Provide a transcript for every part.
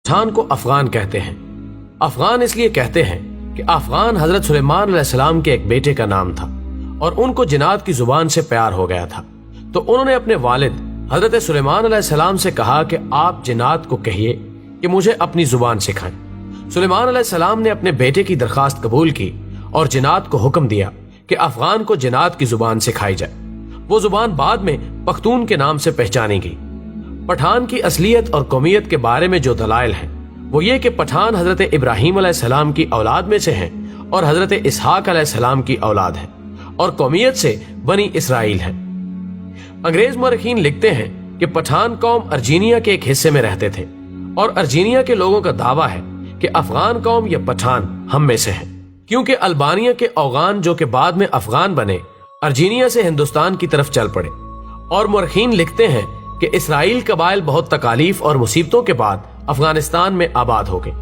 پٹھان کو افغان کہتے ہیں۔ افغان اس لیے کہتے ہیں کہ افغان حضرت سلیمان علیہ السلام کے ایک بیٹے کا نام تھا اور ان کو جنات کی زبان سے پیار ہو گیا تھا، تو انہوں نے اپنے والد حضرت سلیمان علیہ السلام سے کہا کہ آپ جنات کو کہیے کہ مجھے اپنی زبان سکھائیں۔ سلیمان علیہ السلام نے اپنے بیٹے کی درخواست قبول کی اور جنات کو حکم دیا کہ افغان کو جنات کی زبان سکھائی جائے۔ وہ زبان بعد میں پختون کے نام سے پہچانی گئی۔ پٹھان کی اصلیت اور قومیت کے بارے میں جو دلائل ہیں وہ یہ کہ پٹھان حضرت ابراہیم علیہ السلام کی اولاد میں سے ہیں اور حضرت اسحاق علیہ السلام کی اولاد ہیں اور قومیت سے بنی اسرائیل ہیں۔ انگریز مورخین لکھتے ہیں کہ پٹھان قوم ارجینیا کے ایک حصے میں رہتے تھے اور ارجینیا کے لوگوں کا دعویٰ ہے کہ افغان قوم یا پٹھان ہم میں سے ہیں، کیونکہ البانیہ کے اوغان جو کہ بعد میں افغان بنے ارجینیا سے ہندوستان کی طرف چل پڑے۔ اور مورخین لکھتے ہیں کہ اسرائیل قبائل بہت تکالیف اور مصیبتوں کے بعد افغانستان میں آباد ہو گئے۔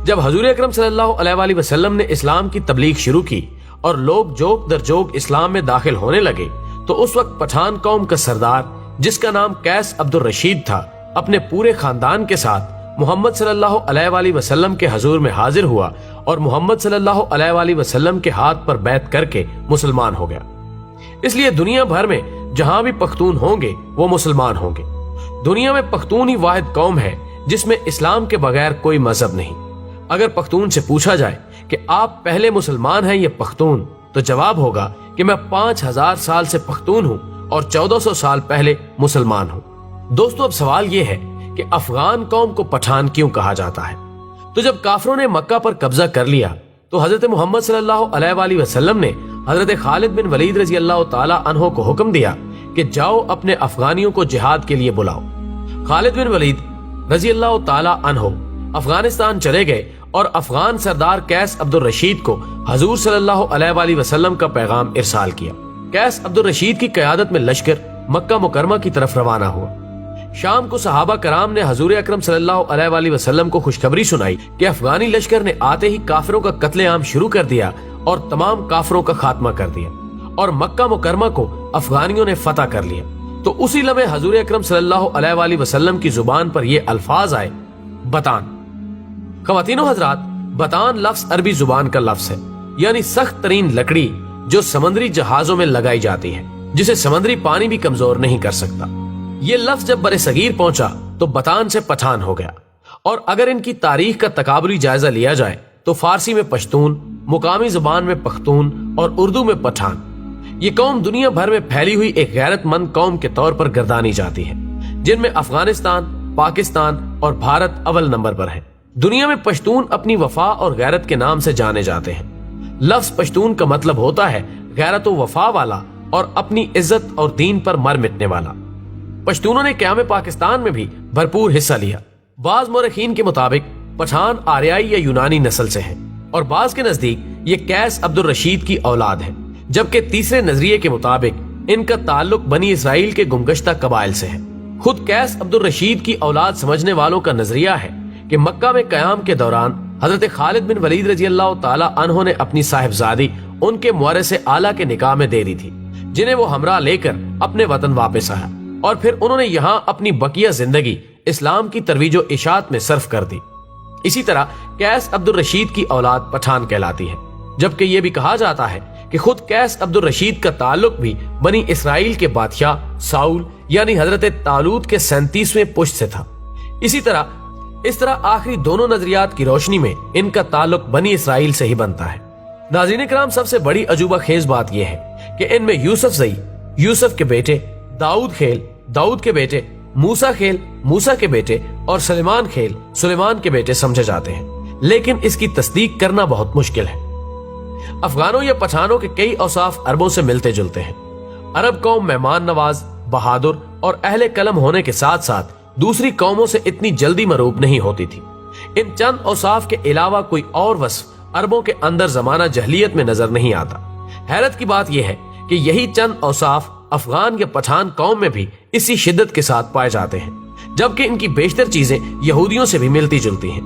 جب حضور اکرم صلی اللہ علیہ وآلہ وسلم نے اسلام کی تبلیغ شروع کی اور لوگ جوک در جوک اسلام میں داخل ہونے لگے تو اس وقت پٹھان قوم کا سردار جس کا نام قیس عبد الرشید تھا اپنے پورے خاندان کے ساتھ محمد صلی اللہ علیہ وآلہ وسلم کے حضور میں حاضر ہوا اور محمد صلی اللہ علیہ وآلہ وسلم کے ہاتھ پر بیعت کر کے مسلمان ہو گیا۔ اس لیے دنیا بھر میں جہاں بھی پختون ہوں گے وہ مسلمان ہوں گے۔ دنیا میں پختون ہی واحد قوم ہے جس میں اسلام کے بغیر کوئی مذہب نہیں۔ اگر پختون سے پوچھا جائے کہ آپ پہلے مسلمان ہیں یا پختون، تو جواب ہوگا کہ میں 5000 سال سے پختون ہوں اور 1400 سال پہلے مسلمان ہوں۔ دوستو، اب سوال یہ ہے کہ افغان قوم کو پٹھان کیوں کہا جاتا ہے؟ تو جب کافروں نے مکہ پر قبضہ کر لیا تو حضرت محمد صلی اللہ علیہ وآلہ وسلم نے حضرت خالد بن ولید رضی اللہ تعالی عنہ کو حکم دیا کہ جاؤ اپنے افغانیوں کو جہاد کے لیے بلاؤ۔ خالد بن ولید رضی اللہ تعالی عنہ افغانستان چلے گئے اور افغان سردار قیس عبد الرشید کو حضور صلی اللہ علیہ وآلہ وسلم کا پیغام ارسال کیا۔ قیس عبد الرشید کی قیادت میں لشکر مکہ مکرمہ کی طرف روانہ ہوا۔ شام کو صحابہ کرام نے حضور اکرم صلی اللہ علیہ وآلہ وسلم کو خوشخبری سنائی کہ افغانی لشکر نے آتے ہی کافروں کا قتل عام شروع کر دیا اور تمام کافروں کا خاتمہ کر دیا اور مکہ مکرمہ کو افغانیوں نے فتح کر لیا۔ تو اسی لمحے حضور اکرم صلی اللہ علیہ وآلہ وسلم کی زبان پر یہ الفاظ آئے، بتان۔ خواتین و حضرات، بتان لفظ عربی زبان کا لفظ ہے، یعنی سخت ترین لکڑی جو سمندری جہازوں میں لگائی جاتی ہے، جسے سمندری پانی بھی کمزور نہیں کر سکتا۔ یہ لفظ جب بر صغیر پہنچا تو بتان سے پٹھان ہو گیا، اور اگر ان کی تاریخ کا تقابلی جائزہ لیا جائے تو فارسی میں پشتون، مقامی زبان میں پختون اور اردو میں پٹھان۔ یہ قوم دنیا بھر میں پھیلی ہوئی ایک غیرت مند قوم کے طور پر گردانی جاتی ہے، جن میں افغانستان، پاکستان اور بھارت اول نمبر پر ہے۔ دنیا میں پشتون اپنی وفا اور غیرت کے نام سے جانے جاتے ہیں۔ لفظ پشتون کا مطلب ہوتا ہے غیرت و وفا والا اور اپنی عزت اور دین پر مر مٹنے والا۔ پشتونوں نے قیام پاکستان میں بھی بھرپور حصہ لیا۔ بعض مورخین کے مطابق پٹھان آریائی یا یونانی نسل سے ہیں اور بعض کے نزدیک یہ قیس عبد الرشید کی اولاد ہے، جبکہ تیسرے نظریے کے مطابق ان کا تعلق بنی اسرائیل کے گمگشتہ قبائل سے ہے۔ خود قیس عبد الرشید کی اولاد سمجھنے والوں کا نظریہ ہے کہ مکہ میں قیام کے دوران حضرت خالد بن ولید رضی اللہ تعالی عنہ نے اپنی صاحبزادی ان کے مورث اعلیٰ کے نکاح میں دے دی تھی، جنہیں وہ ہمراہ لے کر اپنے وطن واپس آیا اور پھر انہوں نے یہاں اپنی بقیہ زندگی اسلام کی ترویج و اشاعت میں صرف کر دی۔ اسی طرح قیس عبد الرشید کی اولاد پٹھان کہلاتی ہے، جبکہ یہ بھی کہا جاتا ہے کہ خود قیس عبد الرشید کا تعلق بھی بنی اسرائیل کے بادشاہ ساؤل یعنی حضرت طالوت کے 37ویں پشت سے تھا۔ اس طرح آخری دونوں نظریات کی روشنی میں ان کا تعلق بنی اسرائیل سے ہی بنتا ہے۔ ناظرین کرام، سب سے بڑی عجوبہ خیز بات یہ ہے کہ ان میں یوسف زئی، یوسف کے بیٹے، داؤد خیل، داؤد کے بیٹے، موسیٰ خیل، موسیٰ کے بیٹے اور سلیمان خیل، سلیمان کے بیٹے سمجھے جاتے ہیں، لیکن اس کی تصدیق کرنا بہت مشکل ہے۔ افغانوں یا پٹھانوں کے کئی اوصاف عربوں سے ملتے جلتے ہیں۔ عرب قوم مہمان نواز، بہادر اور اہل قلم ہونے کے ساتھ ساتھ دوسری قوموں سے اتنی جلدی مروب نہیں ہوتی تھی۔ ان چند اوصاف کے علاوہ کوئی اور وصف عربوں کے اندر زمانہ جہلیت میں نظر نہیں آتا۔ حیرت کی بات یہ ہے کہ یہی چند اوصاف افغان یا پٹھان قوم میں بھی اسی شدت کے ساتھ پائے جاتے ہیں، جبکہ ان کی بیشتر چیزیں یہودیوں سے بھی ملتی جلتی ہیں۔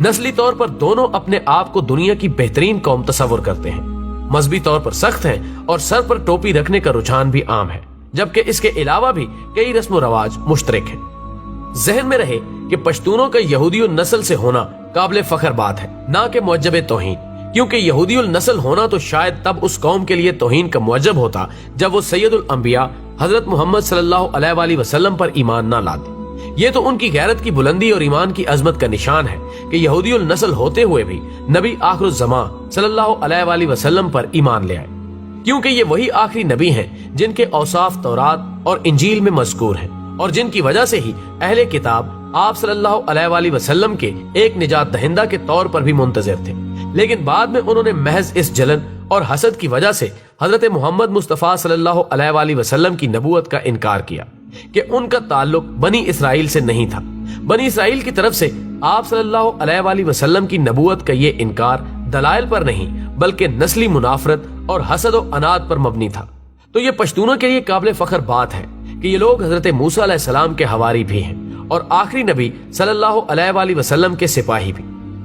نسلی طور پر دونوں اپنے آپ کو دنیا کی بہترین قوم تصور کرتے ہیں، مذہبی طور پر سخت ہیں اور سر پر ٹوپی رکھنے کا رجحان بھی عام ہے، جبکہ اس کے علاوہ بھی کئی رسم و رواج مشترک ہیں۔ ذہن میں رہے کہ پشتونوں کا یہودی النسل سے ہونا قابل فخر بات ہے، نہ کہ معجب توہین، کیونکہ یہودی النسل ہونا تو شاید تب اس قوم کے لیے توہین کا معجب ہوتا جب وہ سید الانبیاء حضرت محمد صلی اللہ علیہ وآلہ وسلم پر ایمان نہ لاتے۔ یہ تو ان کی غیرت کی بلندی اور ایمان کی عظمت کا نشان ہے کہ یہودی النسل ہوتے ہوئے بھی نبی آخر الزمان صلی اللہ علیہ وآلہ وسلم پر ایمان لے آئے، کیونکہ یہ وہی آخری نبی ہیں جن کے اوصاف تورات اور انجیل میں مذکور ہیں، اور جن کی وجہ سے ہی اہل کتاب آپ صلی اللہ علیہ وآلہ وسلم کے ایک نجات دہندہ کے طور پر بھی منتظر تھے۔ لیکن بعد میں انہوں نے محض اس جلن اور حسد کی وجہ سے حضرت محمد مصطفیٰ صلی اللہ علیہ وآلہ وسلم کی نبوت کا انکار کیا کہ ان کا تعلق بنی اسرائیل سے نہیں تھا۔ بنی اسرائیل کی طرف سے آپ صلی اللہ علیہ وآلہ وسلم کی نبوت کا یہ انکار دلائل پر نہیں بلکہ نسلی منافرت اور حسد و عناد پر مبنی تھا۔ تو یہ پشتونوں کے لیے قابل فخر بات ہے کہ یہ لوگ حضرت موسیٰ علیہ السلام کے حواری بھی ہیں اور آخری نبی صلی اللہ علیہ وآلہ وسلم کے سپاہی بھی۔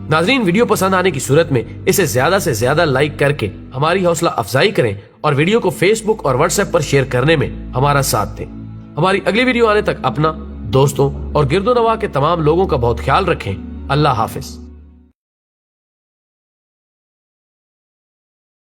ناظرین، ویڈیو پسند آنے کی صورت میں اسے زیادہ سے زیادہ لائک کر کے ہماری حوصلہ افزائی کریں اور ویڈیو کو فیس بک اور واٹس ایپ پر شیئر کرنے میں ہمارا ساتھ دیں۔ ہماری اگلی ویڈیو آنے تک اپنا، دوستوں اور گرد و نواح کے تمام لوگوں کا بہت خیال رکھیں۔ اللہ حافظ۔